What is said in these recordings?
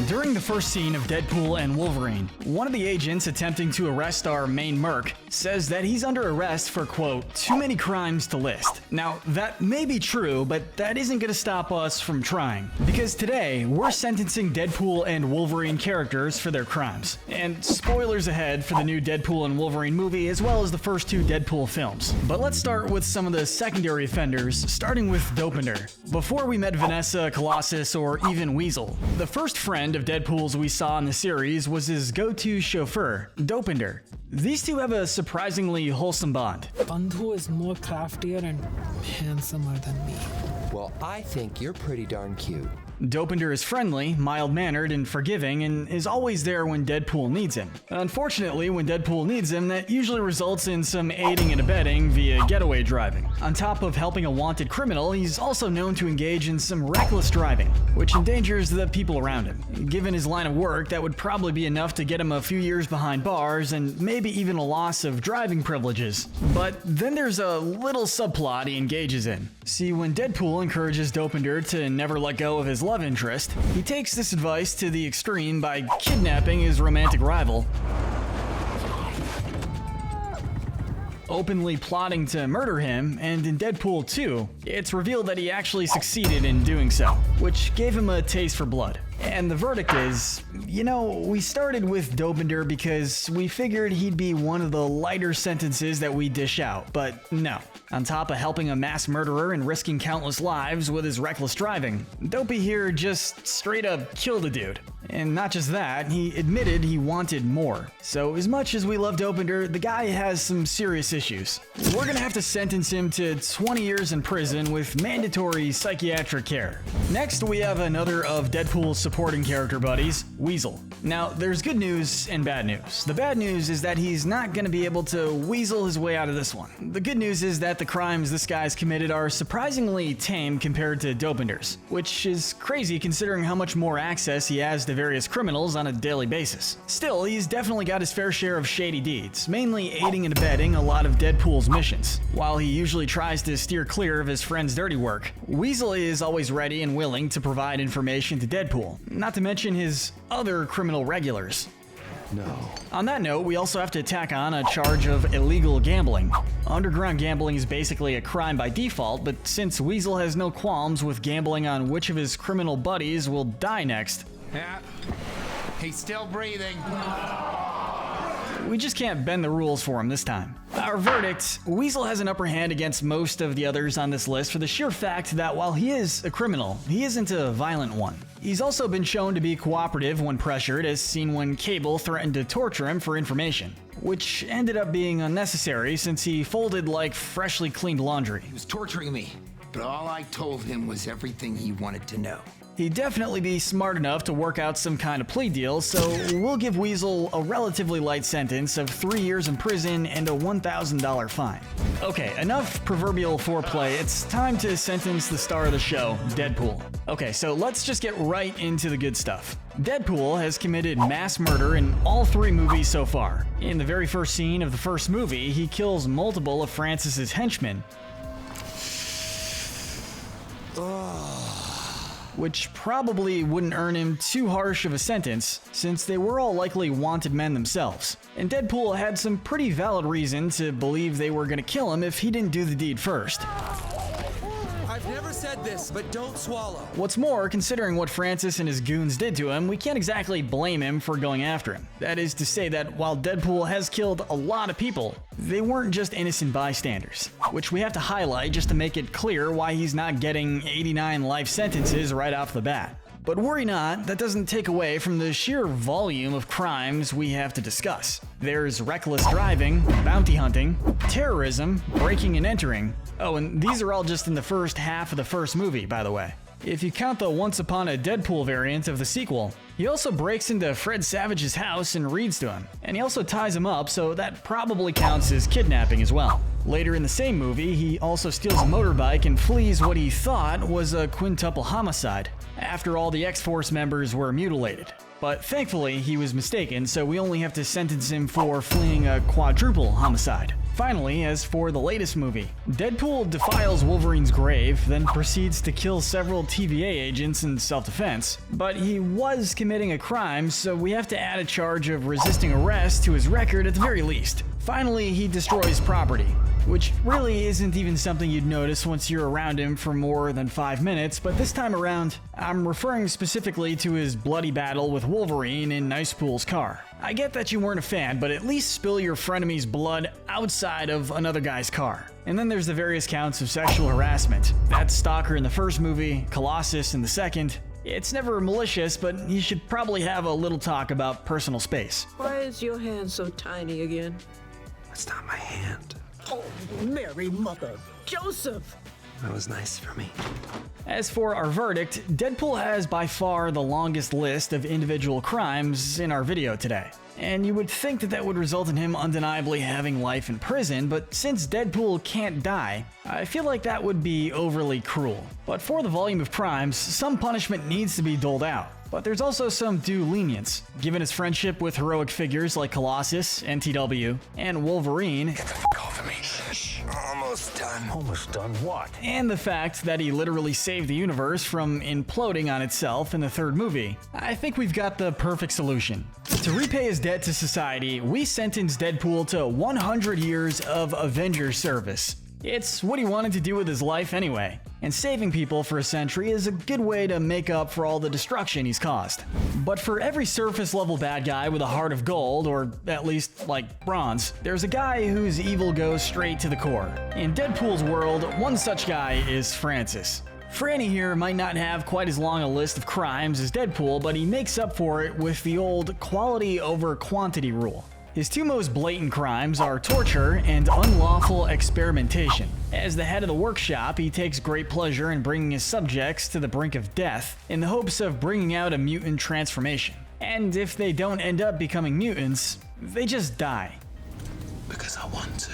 During the first scene of Deadpool and Wolverine, one of the agents attempting to arrest our main merc says that he's under arrest for, quote, too many crimes to list. Now, that may be true, but that isn't going to stop us from trying. Because today, we're sentencing Deadpool and Wolverine characters for their crimes. And spoilers ahead for the new Deadpool and Wolverine movie, as well as the first two Deadpool films. But let's start with some of the secondary offenders, starting with Dopinder. Before we met Vanessa, Colossus, or even Weasel, the first friend of Deadpool's we saw in the series was his go-to chauffeur, Dopinder. These two have a surprisingly wholesome bond. Bandhu is more craftier and handsomer than me. Well, I think you're pretty darn cute. Dopinder is friendly, mild-mannered, and forgiving, and is always there when Deadpool needs him. Unfortunately, when Deadpool needs him, that usually results in some aiding and abetting via getaway driving. On top of helping a wanted criminal, he's also known to engage in some reckless driving, which endangers the people around him. Given his line of work, that would probably be enough to get him a few years behind bars and maybe even a loss of driving privileges. But then there's a little subplot he engages in. See, when Deadpool encourages Dopinder to never let go of his love interest, he takes this advice to the extreme by kidnapping his romantic rival, openly plotting to murder him, and in Deadpool 2, it's revealed that he actually succeeded in doing so, which gave him a taste for blood. And the verdict is, we started with Dopinder because we figured he'd be one of the lighter sentences that we dish out, but no. On top of helping a mass murderer and risking countless lives with his reckless driving, Dopey here just straight up killed a dude. And not just that, he admitted he wanted more. So as much as we love Dopinder, the guy has some serious issues. We're gonna have to sentence him to 20 years in prison with mandatory psychiatric care. Next, we have another of Deadpool's supporting character buddies, Weasel. Now, there's good news and bad news. The bad news is that he's not gonna be able to weasel his way out of this one. The good news is that the crimes this guy's committed are surprisingly tame compared to Dopinder's, which is crazy considering how much more access he has to various criminals on a daily basis. Still, he's definitely got his fair share of shady deeds, mainly aiding and abetting a lot of Deadpool's missions. While he usually tries to steer clear of his friend's dirty work, Weasel is always ready and willing to provide information to Deadpool, not to mention his other criminal regulars. No. On that note, we also have to tack on a charge of illegal gambling. Underground gambling is basically a crime by default, but since Weasel has no qualms with gambling on which of his criminal buddies will die next, yeah, he's still breathing. we just can't bend the rules for him this time. Our verdict, Weasel has an upper hand against most of the others on this list for the sheer fact that while he is a criminal, he isn't a violent one. He's also been shown to be cooperative when pressured, as seen when Cable threatened to torture him for information, which ended up being unnecessary since he folded like freshly cleaned laundry. He was torturing me, but all I told him was everything he wanted to know. He'd definitely be smart enough to work out some kind of plea deal, so we'll give Weasel a relatively light sentence of 3 years in prison and a $1,000 fine. Okay, enough proverbial foreplay, it's time to sentence the star of the show, Deadpool. Okay, so let's just get right into the good stuff. Deadpool has committed mass murder in all 3 movies so far. In the very first scene of the first movie, he kills multiple of Francis's henchmen, which probably wouldn't earn him too harsh of a sentence, since they were all likely wanted men themselves. And Deadpool had some pretty valid reason to believe they were gonna kill him if he didn't do the deed first. I've never said this, but don't swallow. What's more, considering what Francis and his goons did to him, we can't exactly blame him for going after him. That is to say that while Deadpool has killed a lot of people, they weren't just innocent bystanders, which we have to highlight just to make it clear why he's not getting 89 life sentences right off the bat. But worry not, that doesn't take away from the sheer volume of crimes we have to discuss. There's reckless driving, bounty hunting, terrorism, breaking and entering. Oh, and these are all just in the first half of the first movie, by the way. If you count the Once Upon a Deadpool variant of the sequel, he also breaks into Fred Savage's house and reads to him. And he also ties him up, so that probably counts as kidnapping as well. Later in the same movie, he also steals a motorbike and flees what he thought was a quintuple homicide, after all the X-Force members were mutilated. But thankfully, he was mistaken, so we only have to sentence him for fleeing a quadruple homicide. Finally, as for the latest movie, Deadpool defiles Wolverine's grave, then proceeds to kill several TVA agents in self-defense. But he was committing a crime, so we have to add a charge of resisting arrest to his record at the very least. Finally, he destroys property, which really isn't even something you'd notice once you're around him for more than 5 minutes, but this time around, I'm referring specifically to his bloody battle with Wolverine in Nicepool's car. I get that you weren't a fan, but at least spill your frenemy's blood outside of another guy's car. And then there's the various counts of sexual harassment. That's Stalker in the first movie, Colossus in the second. It's never malicious, but you should probably have a little talk about personal space. Why is your hand so tiny again? That's not my hand. Oh, Mary, Mother, Joseph! That was nice for me. As for our verdict, Deadpool has by far the longest list of individual crimes in our video today. And you would think that that would result in him undeniably having life in prison, but since Deadpool can't die, I feel like that would be overly cruel. But for the volume of crimes, some punishment needs to be doled out. But there's also some due lenience, given his friendship with heroic figures like Colossus, NTW, and Wolverine. Get the off of me. Almost done. Almost done what? And the fact that he literally saved the universe from imploding on itself in the third movie. I think we've got the perfect solution. To repay his debt to society, we sentenced Deadpool to 100 years of Avengers service. It's what he wanted to do with his life anyway, and saving people for a century is a good way to make up for all the destruction he's caused. But for every surface level bad guy with a heart of gold, or at least like bronze, there's a guy whose evil goes straight to the core. In Deadpool's world, one such guy is Francis. Franny here might not have quite as long a list of crimes as Deadpool, but he makes up for it with the old quality over quantity rule. His two most blatant crimes are torture and unlawful experimentation. As the head of the workshop, he takes great pleasure in bringing his subjects to the brink of death in the hopes of bringing out a mutant transformation. And if they don't end up becoming mutants, they just die. Because I want to.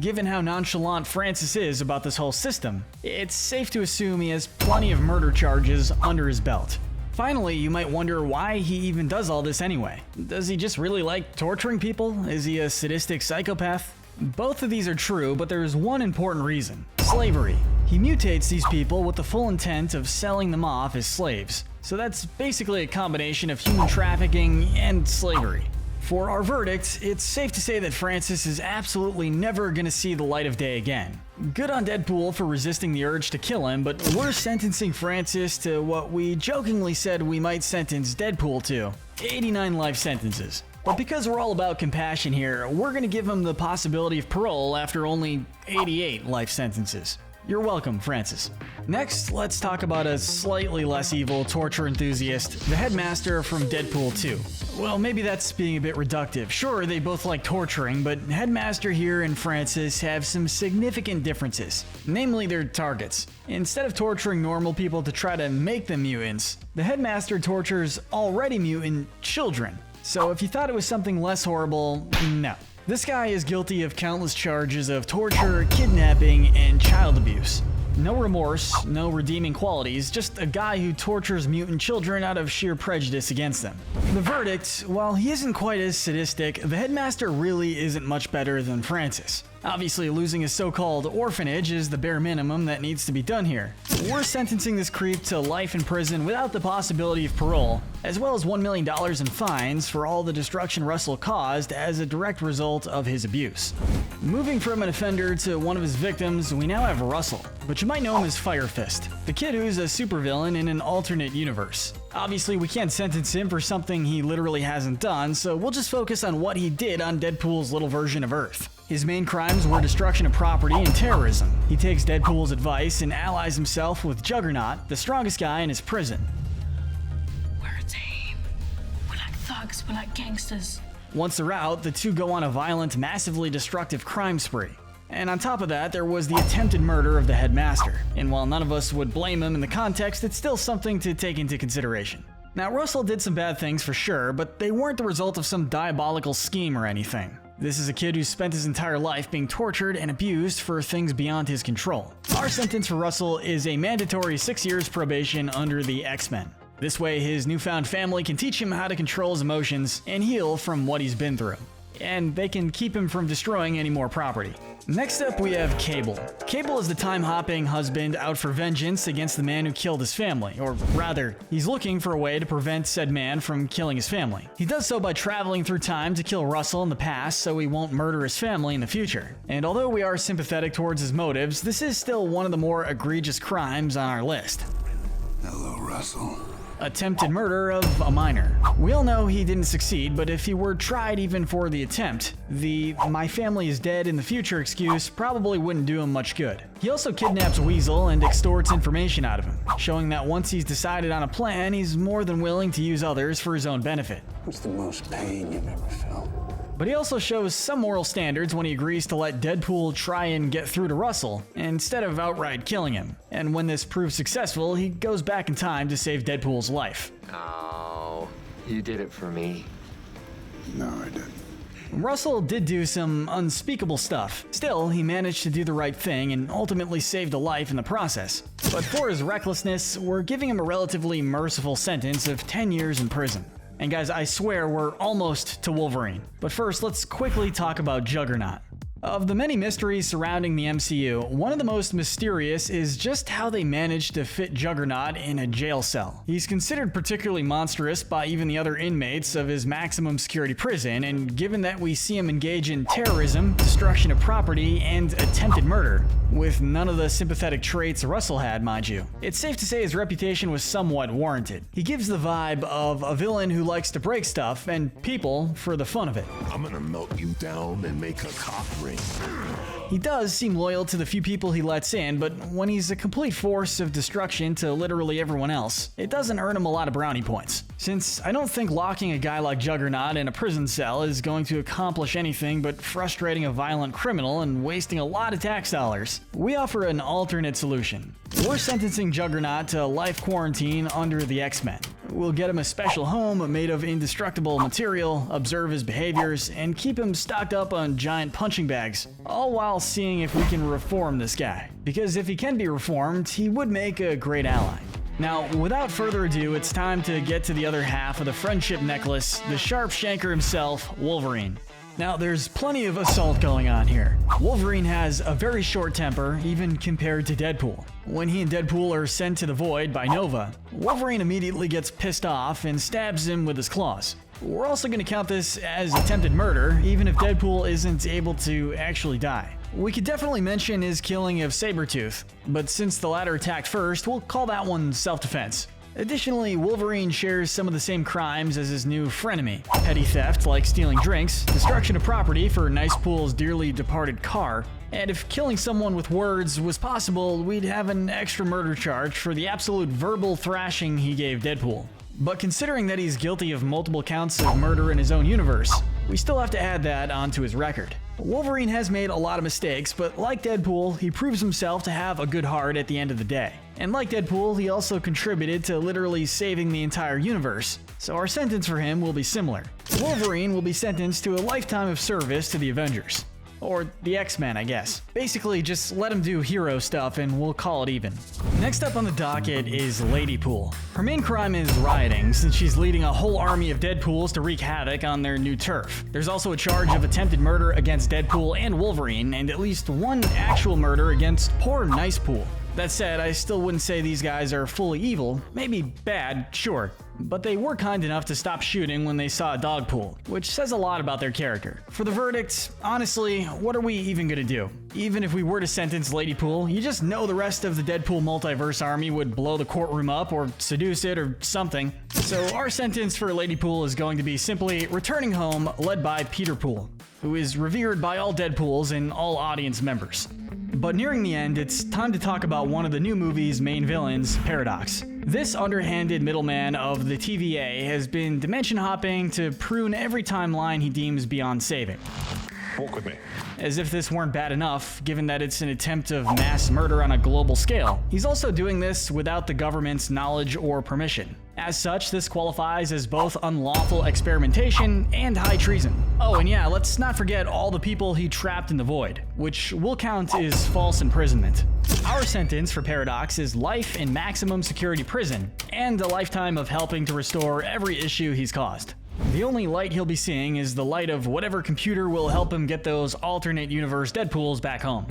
Given how nonchalant Francis is about this whole system, it's safe to assume he has plenty of murder charges under his belt. Finally, you might wonder why he even does all this anyway. Does he just really like torturing people? Is he a sadistic psychopath? Both of these are true, but there is one important reason: slavery. He mutates these people with the full intent of selling them off as slaves. So that's basically a combination of human trafficking and slavery. For our verdict, it's safe to say that Francis is absolutely never gonna see the light of day again. Good on Deadpool for resisting the urge to kill him, but we're sentencing Francis to what we jokingly said we might sentence Deadpool to: 89 life sentences. But because we're all about compassion here, we're gonna give him the possibility of parole after only 88 life sentences. You're welcome, Francis. Next, let's talk about a slightly less evil torture enthusiast, the Headmaster from Deadpool 2. Well, maybe that's being a bit reductive. Sure, they both like torturing, but Headmaster here and Francis have some significant differences, namely their targets. Instead of torturing normal people to try to make them mutants, the Headmaster tortures already mutant children. So if you thought it was something less horrible, no. This guy is guilty of countless charges of torture, kidnapping, and child abuse. No remorse, no redeeming qualities, just a guy who tortures mutant children out of sheer prejudice against them. The verdict: while he isn't quite as sadistic, the Headmaster really isn't much better than Francis. Obviously, losing his so-called orphanage is the bare minimum that needs to be done here. We're sentencing this creep to life in prison without the possibility of parole, as well as $1 million in fines for all the destruction Russell caused as a direct result of his abuse. Moving from an offender to one of his victims, we now have Russell, but you might know him as Fire Fist, the kid who's a supervillain in an alternate universe. Obviously, we can't sentence him for something he literally hasn't done, so we'll just focus on what he did on Deadpool's little version of Earth. His main crimes were destruction of property and terrorism. He takes Deadpool's advice and allies himself with Juggernaut, the strongest guy in his prison. We're a team. We're like thugs, we're like gangsters. Once they're out, the two go on a violent, massively destructive crime spree. And on top of that, there was the attempted murder of the Headmaster. And while none of us would blame him in the context, it's still something to take into consideration. Now, Russell did some bad things for sure, but they weren't the result of some diabolical scheme or anything. This is a kid who spent his entire life being tortured and abused for things beyond his control. Our sentence for Russell is a mandatory 6 years probation under the X-Men. This way, his newfound family can teach him how to control his emotions and heal from what he's been through. and they can keep him from destroying any more property. Next up, we have Cable. Cable is the time-hopping husband out for vengeance against the man who killed his family, or rather, he's looking for a way to prevent said man from killing his family. He does so by traveling through time to kill Russell in the past so he won't murder his family in the future. And although we are sympathetic towards his motives, this is still one of the more egregious crimes on our list. Hello, Russell. Attempted murder of a minor. We all know he didn't succeed, but if he were tried even for the attempt, the "my family is dead in the future" excuse probably wouldn't do him much good. He also kidnaps Weasel and extorts information out of him, showing that once he's decided on a plan, he's more than willing to use others for his own benefit. What's the most pain you've ever felt? But he also shows some moral standards when he agrees to let Deadpool try and get through to Russell, instead of outright killing him. And when this proves successful, he goes back in time to save Deadpool's life. Oh, you did it for me. No, I didn't. Russell did do some unspeakable stuff. Still, he managed to do the right thing and ultimately saved a life in the process. But for his recklessness, we're giving him a relatively merciful sentence of 10 years in prison. And guys, I swear we're almost to Wolverine. But first, let's quickly talk about Juggernaut. Of the many mysteries surrounding the MCU, one of the most mysterious is just how they managed to fit Juggernaut in a jail cell. He's considered particularly monstrous by even the other inmates of his maximum security prison, and given that we see him engage in terrorism, destruction of property, and attempted murder, with none of the sympathetic traits Russell had, mind you, it's safe to say his reputation was somewhat warranted. He gives the vibe of a villain who likes to break stuff and people for the fun of it. I'm gonna melt you down and make a cock ring. He does seem loyal to the few people he lets in, but when he's a complete force of destruction to literally everyone else, it doesn't earn him a lot of brownie points. Since I don't think locking a guy like Juggernaut in a prison cell is going to accomplish anything but frustrating a violent criminal and wasting a lot of tax dollars, we offer an alternate solution. We're sentencing Juggernaut to life quarantine under the X-Men. We'll get him a special home made of indestructible material, observe his behaviors, and keep him stocked up on giant punching bags, all while seeing if we can reform this guy. Because if he can be reformed, he would make a great ally. Now, without further ado, it's time to get to the other half of the friendship necklace, the sharp shanker himself, Wolverine. Now, there's plenty of assault going on here. Wolverine has a very short temper, even compared to Deadpool. When he and Deadpool are sent to the void by Nova, Wolverine immediately gets pissed off and stabs him with his claws. We're also going to count this as attempted murder, even if Deadpool isn't able to actually die. We could definitely mention his killing of Sabretooth, but since the latter attacked first, we'll call that one self-defense. Additionally, Wolverine shares some of the same crimes as his new frenemy. Petty theft like stealing drinks, destruction of property for Nicepool's dearly departed car, and if killing someone with words was possible, we'd have an extra murder charge for the absolute verbal thrashing he gave Deadpool. But considering that he's guilty of multiple counts of murder in his own universe, we still have to add that onto his record. Wolverine has made a lot of mistakes, but like Deadpool, he proves himself to have a good heart at the end of the day. And like Deadpool, he also contributed to literally saving the entire universe, so our sentence for him will be similar. Wolverine will be sentenced to a lifetime of service to the Avengers. Or the X-Men, I guess. Basically, just let him do hero stuff and we'll call it even. Next up on the docket is Ladypool. Her main crime is rioting, since she's leading a whole army of Deadpools to wreak havoc on their new turf. There's also a charge of attempted murder against Deadpool and Wolverine, and at least one actual murder against poor Nicepool. That said, I still wouldn't say these guys are fully evil. Maybe bad, sure. But they were kind enough to stop shooting when they saw a dog pool, which says a lot about their character. For the verdict, honestly, what are we even gonna do? Even if we were to sentence Ladypool, you just know the rest of the Deadpool multiverse army would blow the courtroom up or seduce it or something. So our sentence for Ladypool is going to be simply returning home, led by Peter Pool, who is revered by all Deadpools and all audience members. But nearing the end, it's time to talk about one of the new movie's main villains, Paradox. This underhanded middleman of the TVA has been dimension hopping to prune every timeline he deems beyond saving. Walk with me. As if this weren't bad enough, given that it's an attempt of mass murder on a global scale. He's also doing this without the government's knowledge or permission. As such, this qualifies as both unlawful experimentation and high treason. Oh, and yeah, let's not forget all the people he trapped in the void, which we'll count as false imprisonment. Our sentence for Paradox is life in maximum security prison, and a lifetime of helping to restore every issue he's caused. The only light he'll be seeing is the light of whatever computer will help him get those alternate universe Deadpools back home.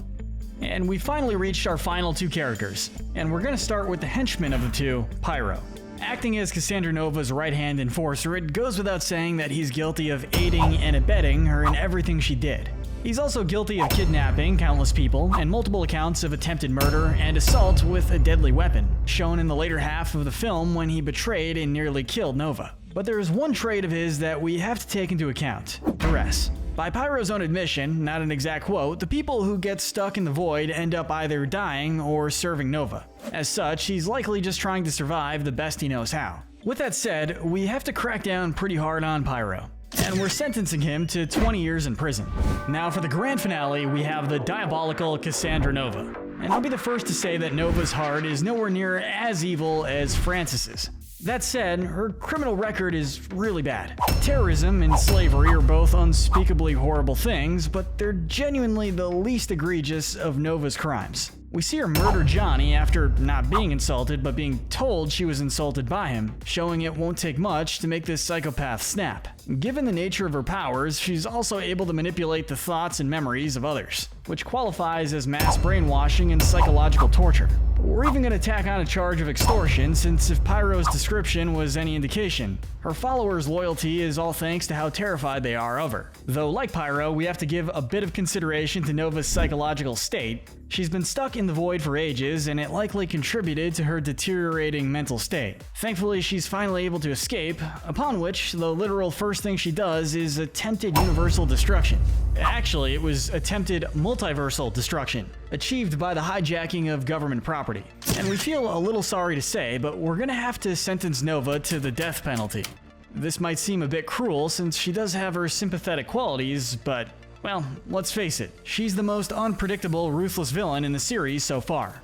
And we finally reached our final two characters, and we're gonna start with the henchman of the two, Pyro. Acting as Cassandra Nova's right-hand enforcer, it goes without saying that he's guilty of aiding and abetting her in everything she did. He's also guilty of kidnapping countless people and multiple accounts of attempted murder and assault with a deadly weapon, shown in the later half of the film when he betrayed and nearly killed Nova. But there is one trait of his that we have to take into account: duress. By Pyro's own admission, not an exact quote, the people who get stuck in the void end up either dying or serving Nova. As such, he's likely just trying to survive the best he knows how. With that said, we have to crack down pretty hard on Pyro, and we're sentencing him to 20 years in prison. Now for the grand finale, we have the diabolical Cassandra Nova. And I'll be the first to say that Nova's heart is nowhere near as evil as Francis's. That said, her criminal record is really bad. Terrorism and slavery are both unspeakably horrible things, but they're genuinely the least egregious of Nova's crimes. We see her murder Johnny after not being insulted, but being told she was insulted by him, showing it won't take much to make this psychopath snap. Given the nature of her powers, she's also able to manipulate the thoughts and memories of others, which qualifies as mass brainwashing and psychological torture. We're even going to tack on a charge of extortion, since if Pyro's description was any indication, her followers' loyalty is all thanks to how terrified they are of her. Though like Pyro, we have to give a bit of consideration to Nova's psychological state. She's been stuck in the void for ages, and it likely contributed to her deteriorating mental state. Thankfully, she's finally able to escape, upon which the literal first thing she does is attempted universal destruction. Actually, it was attempted multiversal destruction, achieved by the hijacking of government property. And we feel a little sorry to say, but we're gonna have to sentence Nova to the death penalty. This might seem a bit cruel since she does have her sympathetic qualities, but well, let's face it, she's the most unpredictable, ruthless villain in the series so far.